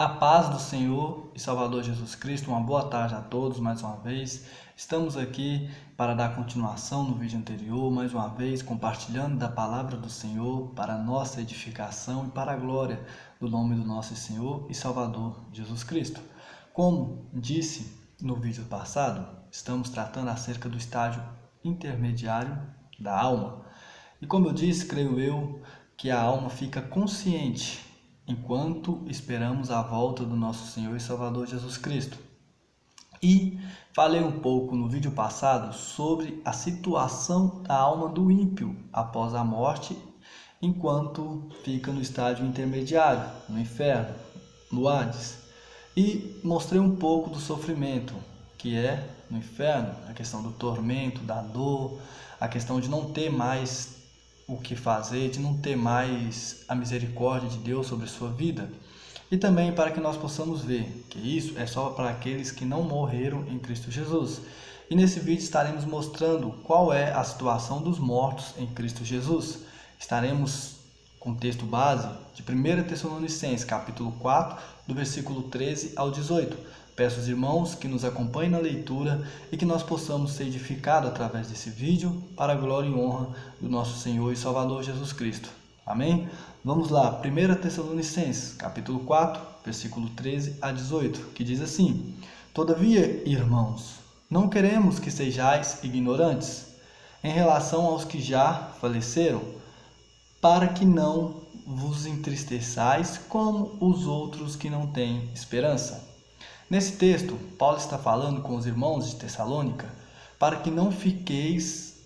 A paz do Senhor e Salvador Jesus Cristo, uma boa tarde a todos mais uma vez. Estamos aqui para dar continuação no vídeo anterior, mais uma vez compartilhando da palavra do Senhor para a nossa edificação e para a glória do nome do nosso Senhor e Salvador Jesus Cristo. Como disse no vídeo passado, estamos tratando acerca do estágio intermediário da alma. E como eu disse, creio eu que a alma fica consciente enquanto esperamos a volta do nosso Senhor e Salvador Jesus Cristo. E falei um pouco no vídeo passado sobre a situação da alma do ímpio após a morte, enquanto fica no estágio intermediário, no inferno, no Hades. E mostrei um pouco do sofrimento que é no inferno, a questão do tormento, da dor, a questão de não ter mais o que fazer, de não ter mais a misericórdia de Deus sobre a sua vida. E também para que nós possamos ver que isso é só para aqueles que não morreram em Cristo Jesus. E nesse vídeo estaremos mostrando qual é a situação dos mortos em Cristo Jesus. Estaremos com o texto base de 1 Tessalonicenses, capítulo 4, do versículo 13 ao 18. Peço aos irmãos que nos acompanhem na leitura e que nós possamos ser edificados através desse vídeo para a glória e honra do nosso Senhor e Salvador Jesus Cristo. Amém? Vamos lá, 1 Tessalonicenses, capítulo 4, versículo 13 a 18, que diz assim: Todavia, irmãos, não queremos que sejais ignorantes em relação aos que já faleceram, para que não vos entristeçais como os outros que não têm esperança. Nesse texto, Paulo está falando com os irmãos de Tessalônica para que não fiqueis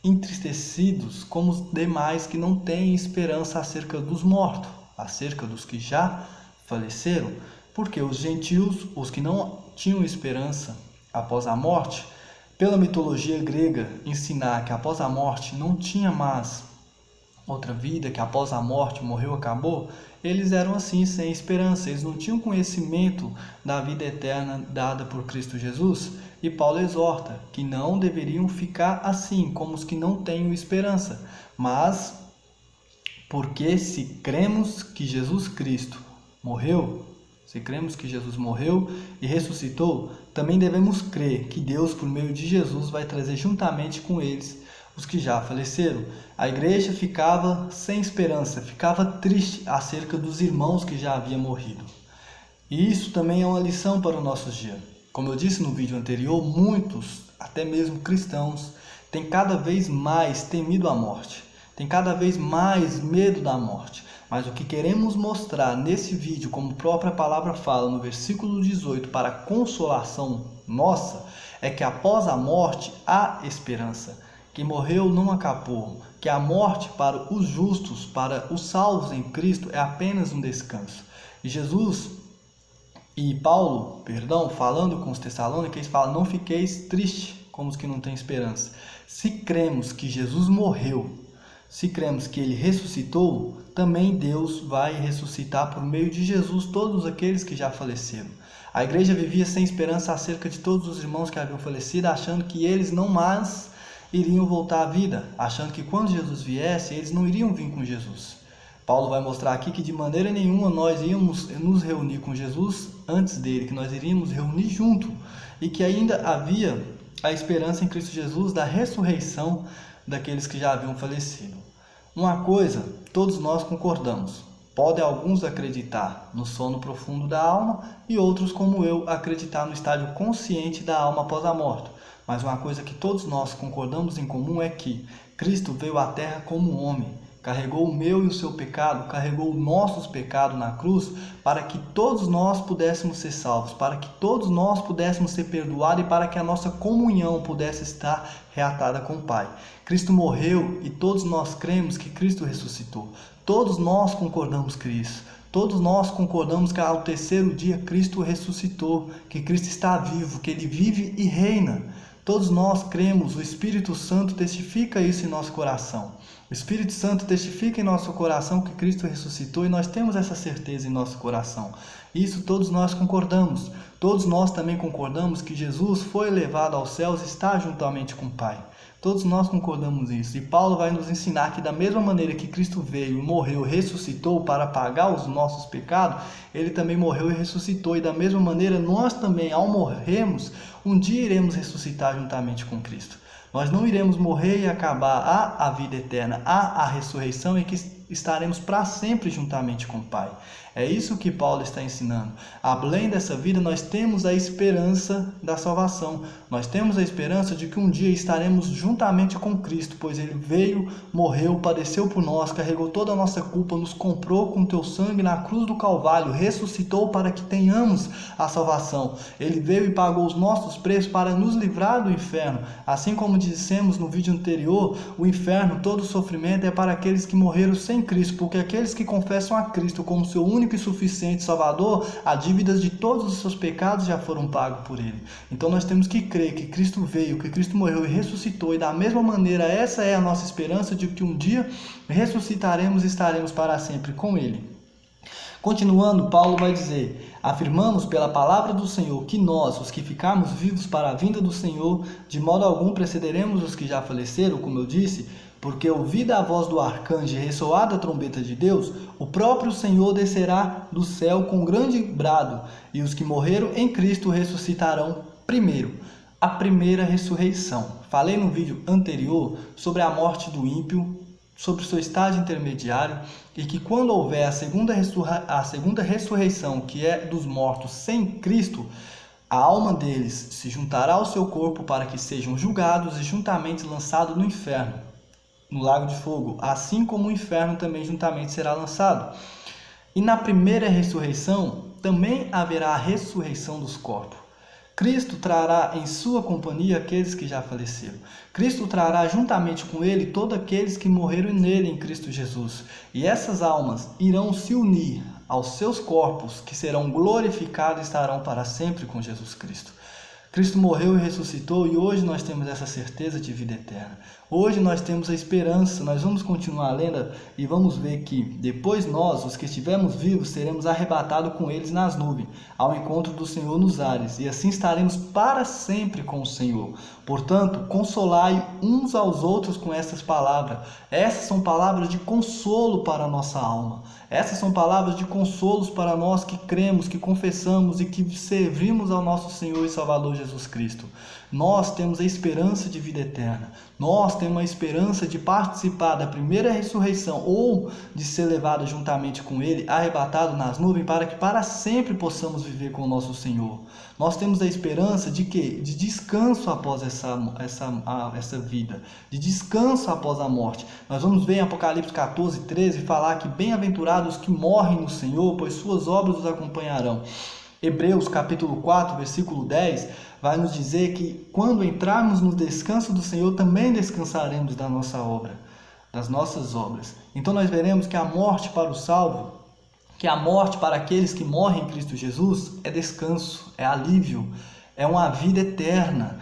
entristecidos como os demais que não têm esperança acerca dos mortos, acerca dos que já faleceram, porque os gentios, os que não tinham esperança após a morte, pela mitologia grega, ensinar que após a morte não tinha mais outra vida, que após a morte morreu, acabou, eles eram assim, sem esperança, eles não tinham conhecimento da vida eterna dada por Cristo Jesus. E Paulo exorta que não deveriam ficar assim, como os que não têm esperança, mas porque se cremos que Jesus Cristo morreu, se cremos que Jesus morreu e ressuscitou, também devemos crer que Deus, por meio de Jesus, vai trazer juntamente com eles os que já faleceram. A igreja ficava sem esperança, ficava triste acerca dos irmãos que já haviam morrido. E isso também é uma lição para os nossos dias. Como eu disse no vídeo anterior, muitos, até mesmo cristãos, têm cada vez mais temido a morte, têm cada vez mais medo da morte. Mas o que queremos mostrar nesse vídeo, como a própria palavra fala no versículo 18, para a consolação nossa, é que após a morte há esperança. Que morreu não acabou, que a morte para os justos, para os salvos em Cristo, é apenas um descanso. E Jesus e Paulo, falando com os Tessalônicos, eles falam: não fiqueis tristes como os que não têm esperança. Se cremos que Jesus morreu, se cremos que ele ressuscitou, também Deus vai ressuscitar por meio de Jesus todos aqueles que já faleceram. A igreja vivia sem esperança acerca de todos os irmãos que haviam falecido, achando que eles não mais iriam voltar à vida, achando que quando Jesus viesse, eles não iriam vir com Jesus. Paulo vai mostrar aqui que de maneira nenhuma nós íamos nos reunir com Jesus antes dele, que nós iríamos reunir junto, e que ainda havia a esperança em Cristo Jesus da ressurreição daqueles que já haviam falecido. Uma coisa, todos nós concordamos: podem alguns acreditar no sono profundo da alma e outros, como eu, acreditar no estágio consciente da alma após a morte. Mas uma coisa que todos nós concordamos em comum é que Cristo veio à terra como homem, carregou o meu e o seu pecado, carregou os nossos pecados na cruz, para que todos nós pudéssemos ser salvos, para que todos nós pudéssemos ser perdoados e para que a nossa comunhão pudesse estar reatada com o Pai. Cristo morreu e todos nós cremos que Cristo ressuscitou. Todos nós concordamos com isso. Todos nós concordamos que ao terceiro dia Cristo ressuscitou, que Cristo está vivo, que Ele vive e reina. Todos nós cremos, o Espírito Santo testifica isso em nosso coração. O Espírito Santo testifica em nosso coração que Cristo ressuscitou e nós temos essa certeza em nosso coração. Isso todos nós concordamos. Todos nós também concordamos que Jesus foi levado aos céus e está juntamente com o Pai. Todos nós concordamos nisso. E Paulo vai nos ensinar que da mesma maneira que Cristo veio, morreu, ressuscitou para pagar os nossos pecados, ele também morreu e ressuscitou. E da mesma maneira, nós também, ao morrermos, um dia iremos ressuscitar juntamente com Cristo. Nós não iremos morrer e acabar. Há a vida eterna, há a ressurreição e que estaremos para sempre juntamente com o Pai. É isso que Paulo está ensinando. Além dessa vida, nós temos a esperança da salvação. Nós temos a esperança de que um dia estaremos juntamente com Cristo, pois Ele veio, morreu, padeceu por nós, carregou toda a nossa culpa, nos comprou com teu sangue na cruz do Calvário, ressuscitou para que tenhamos a salvação. Ele veio e pagou os nossos preços para nos livrar do inferno. Assim como dissemos no vídeo anterior, o inferno, todo o sofrimento é para aqueles que morreram sem Cristo, porque aqueles que confessam a Cristo como seu único e suficiente Salvador, as dívidas de todos os seus pecados já foram pagos por Ele. Então nós temos que crer que Cristo veio, que Cristo morreu e ressuscitou, e da mesma maneira essa é a nossa esperança de que um dia ressuscitaremos e estaremos para sempre com Ele. Continuando, Paulo vai dizer: afirmamos pela palavra do Senhor que nós, os que ficarmos vivos para a vinda do Senhor, de modo algum precederemos os que já faleceram, como eu disse, porque ouvida a voz do arcanjo e ressoada a trombeta de Deus, o próprio Senhor descerá do céu com grande brado, e os que morreram em Cristo ressuscitarão primeiro. A primeira ressurreição. Falei no vídeo anterior sobre a morte do ímpio, sobre o seu estágio intermediário, e que quando houver a segunda ressurreição, que é dos mortos sem Cristo, a alma deles se juntará ao seu corpo para que sejam julgados e juntamente lançados no inferno, no lago de fogo, assim como o inferno também juntamente será lançado. E na primeira ressurreição também haverá a ressurreição dos corpos. Cristo trará em sua companhia aqueles que já faleceram. Cristo trará juntamente com ele todos aqueles que morreram nele em Cristo Jesus. E essas almas irão se unir aos seus corpos, que serão glorificados e estarão para sempre com Jesus Cristo. Cristo morreu e ressuscitou, e hoje nós temos essa certeza de vida eterna. Hoje nós temos a esperança. Nós vamos continuar lendo e vamos ver que depois nós, os que estivermos vivos, seremos arrebatados com eles nas nuvens, ao encontro do Senhor nos ares, e assim estaremos para sempre com o Senhor. Portanto, consolai uns aos outros com essas palavras. Essas são palavras de consolo para a nossa alma. Essas são palavras de consolos para nós que cremos, que confessamos e que servimos ao nosso Senhor e Salvador Jesus Cristo. Nós temos a esperança de vida eterna. Nós temos a esperança de participar da primeira ressurreição ou de ser levado juntamente com Ele, arrebatado nas nuvens, para que para sempre possamos viver com o nosso Senhor. Nós temos a esperança de quê? De descanso após essa vida, de descanso após a morte. Nós vamos ver em Apocalipse 14, 13, falar que bem-aventurados os que morrem no Senhor, pois suas obras os acompanharão. Hebreus capítulo 4, versículo 10, vai nos dizer que quando entrarmos no descanso do Senhor, também descansaremos da nossa obra, das nossas obras. Então nós veremos que a morte para o salvo, que a morte para aqueles que morrem em Cristo Jesus, é descanso, é alívio, é uma vida eterna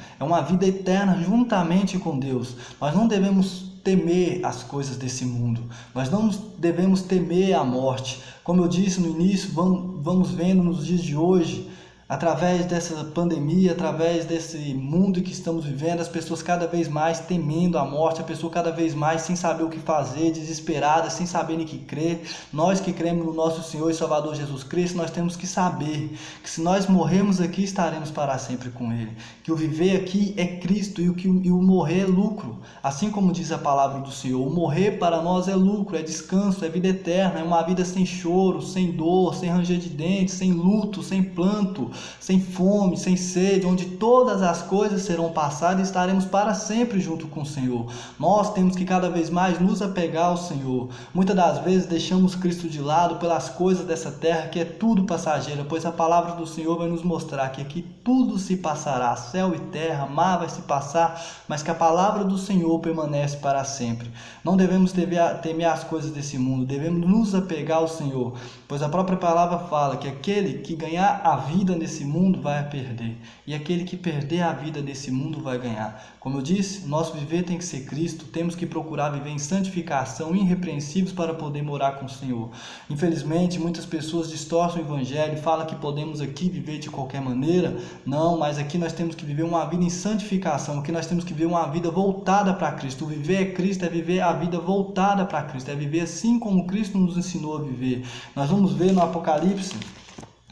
juntamente com Deus. Nós não devemos temer as coisas desse mundo, nós não devemos temer a morte. Como eu disse no início, vamos vendo nos dias de hoje, através dessa pandemia, através desse mundo que estamos vivendo, as pessoas cada vez mais temendo a morte, a pessoa cada vez mais sem saber o que fazer, desesperada, sem saber em que crer. Nós que cremos no nosso Senhor e Salvador Jesus Cristo, nós temos que saber que se nós morrermos aqui, estaremos para sempre com Ele. Que o viver aqui é Cristo e o morrer é lucro. Assim como diz a palavra do Senhor, o morrer para nós é lucro, é descanso, é vida eterna, é uma vida sem choro, sem dor, sem ranger de dentes, sem luto, sem planto, sem fome, sem sede, onde todas as coisas serão passadas e estaremos para sempre junto com o Senhor. Nós temos que cada vez mais nos apegar ao Senhor. Muitas das vezes deixamos Cristo de lado pelas coisas dessa terra, que é tudo passageira, pois a palavra do Senhor vai nos mostrar que aqui tudo se passará, céu e terra, mar vai se passar, mas que a palavra do Senhor permanece para sempre. Não devemos temer as coisas desse mundo, devemos nos apegar ao Senhor, pois a própria palavra fala que aquele que ganhar a vida nesse desse mundo vai perder, e aquele que perder a vida desse mundo vai ganhar. Como eu disse, nosso viver tem que ser Cristo, temos que procurar viver em santificação, irrepreensíveis para poder morar com o Senhor. Infelizmente, muitas pessoas distorcem o Evangelho e falam que podemos aqui viver de qualquer maneira. Não, mas aqui nós temos que viver uma vida em santificação, aqui nós temos que viver uma vida voltada para Cristo. O viver é Cristo, é viver a vida voltada para Cristo, é viver assim como Cristo nos ensinou a viver. Nós vamos ver no Apocalipse,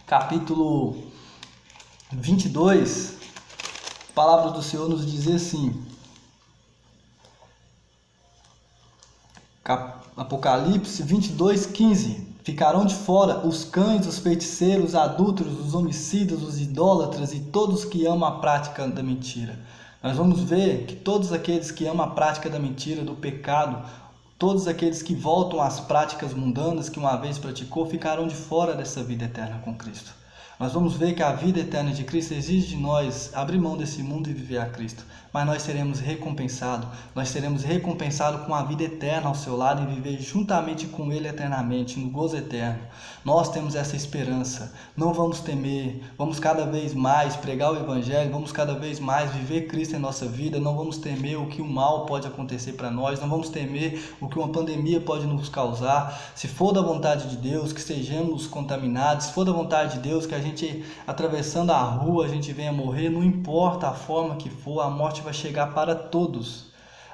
capítulo 22, a palavra do Senhor nos diz assim, Apocalipse 22:15: ficarão de fora os cães, os feiticeiros, os adúlteros, os homicidas, os idólatras e todos que amam a prática da mentira. Nós vamos ver que todos aqueles que amam a prática da mentira, do pecado, todos aqueles que voltam às práticas mundanas que uma vez praticou, ficarão de fora dessa vida eterna com Cristo. Nós vamos ver que a vida eterna de Cristo exige de nós abrir mão desse mundo e viver a Cristo. Mas nós seremos recompensados com a vida eterna ao seu lado e viver juntamente com Ele eternamente, no gozo eterno. Nós temos essa esperança, não vamos temer, vamos cada vez mais pregar o Evangelho, vamos cada vez mais viver Cristo em nossa vida, não vamos temer o que o mal pode acontecer para nós, não vamos temer o que uma pandemia pode nos causar. Se for da vontade de Deus, que sejamos contaminados, se for da vontade de Deus, que a gente atravessando a rua, a gente venha morrer, não importa a forma que for, a morte vai chegar para todos.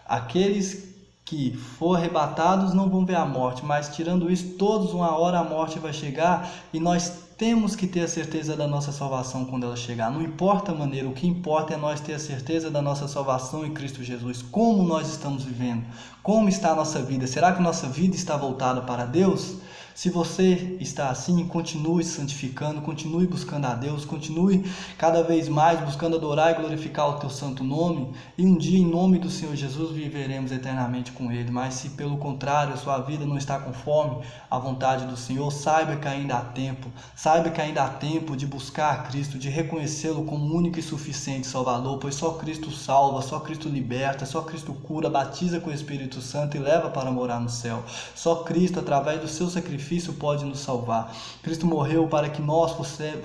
Aqueles que for arrebatados não vão ver a morte, mas tirando isso, todos uma hora a morte vai chegar e nós temos que ter a certeza da nossa salvação quando ela chegar. Não importa a maneira, o que importa é nós ter a certeza da nossa salvação em Cristo Jesus. Como nós estamos vivendo? Como está a nossa vida? Será que nossa vida está voltada para Deus? Se você está assim, continue se santificando, continue buscando a Deus, continue cada vez mais buscando adorar e glorificar o teu santo nome, e um dia, em nome do Senhor Jesus, viveremos eternamente com Ele. Mas se pelo contrário a sua vida não está conforme a vontade do Senhor, saiba que ainda há tempo de buscar a Cristo, de reconhecê-lo como único e suficiente Salvador, pois só Cristo salva, só Cristo liberta, só Cristo cura, batiza com o Espírito Santo e leva para morar no céu. Só Cristo, através do seu sacrifício, pode nos salvar. Cristo morreu para que nós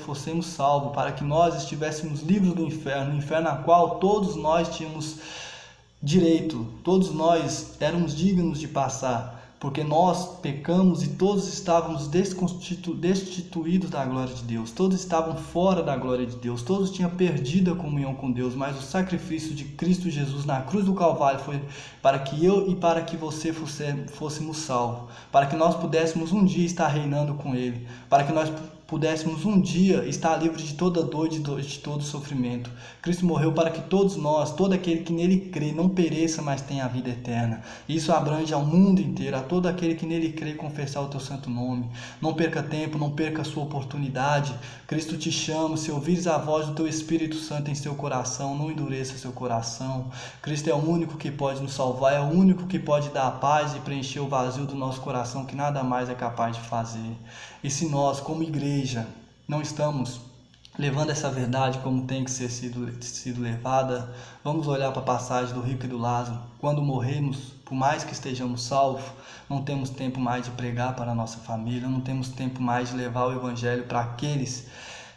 fossemos salvos, para que nós estivéssemos livres do inferno, o inferno a qual todos nós tínhamos direito, todos nós éramos dignos de passar, porque nós pecamos e todos estávamos destituídos da glória de Deus, todos estavam fora da glória de Deus, todos tinham perdido a comunhão com Deus, mas o sacrifício de Cristo Jesus na cruz do Calvário foi para que eu e para que você fôssemos salvos, para que nós pudéssemos um dia estar reinando com Ele, para que nós pudéssemos um dia estar livres de toda dor e de todo sofrimento. Cristo morreu para que todos nós, todo aquele que nele crê, não pereça, mas tenha a vida eterna. Isso abrange ao mundo inteiro, a todo aquele que nele crê e confessar o teu santo nome. Não perca tempo, não perca a sua oportunidade. Cristo te chama, se ouvires a voz do teu Espírito Santo em seu coração, não endureça seu coração. Cristo é o único que pode nos salvar, é o único que pode dar a paz e preencher o vazio do nosso coração, que nada mais é capaz de fazer. E se nós, como igreja, não estamos levando essa verdade como tem que ser sido levada, vamos olhar para a passagem do rico e do Lázaro. Quando morremos, por mais que estejamos salvos, não temos tempo mais de pregar para a nossa família, não temos tempo mais de levar o Evangelho para aqueles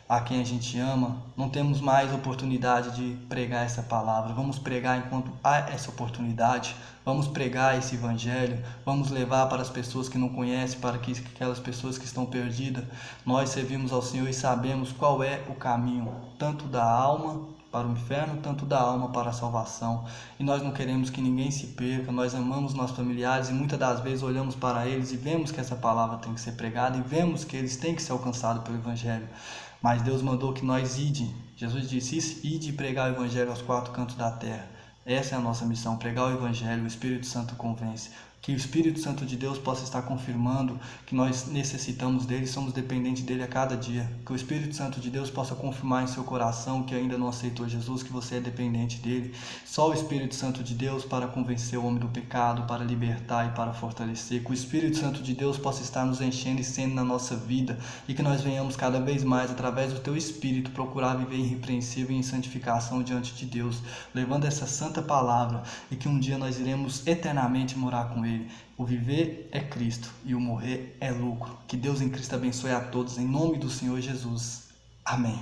a quem a gente ama, não temos mais oportunidade de pregar essa palavra. Vamos pregar enquanto há essa oportunidade, vamos pregar esse Evangelho, vamos levar para as pessoas que não conhecem, para aquelas pessoas que estão perdidas. Nós servimos ao Senhor e sabemos qual é o caminho, tanto da alma para o inferno, tanto da alma para a salvação. E nós não queremos que ninguém se perca, nós amamos nossos familiares e muitas das vezes olhamos para eles e vemos que essa palavra tem que ser pregada e vemos que eles têm que ser alcançados pelo Evangelho. Mas Deus mandou que nós Jesus disse, ide e pregar o Evangelho aos quatro cantos da terra. Essa é a nossa missão, pregar o Evangelho, o Espírito Santo convence. Que o Espírito Santo de Deus possa estar confirmando que nós necessitamos dele, somos dependentes dele a cada dia. Que o Espírito Santo de Deus possa confirmar em seu coração que ainda não aceitou Jesus, que você é dependente dele. Só o Espírito Santo de Deus para convencer o homem do pecado, para libertar e para fortalecer. Que o Espírito Santo de Deus possa estar nos enchendo e sendo na nossa vida e que nós venhamos cada vez mais, através do teu Espírito, procurar viver irrepreensível e em santificação diante de Deus, levando essa santa palavra e que um dia nós iremos eternamente morar com ele. O viver é Cristo e o morrer é lucro. Que Deus em Cristo abençoe a todos, em nome do Senhor Jesus. Amém.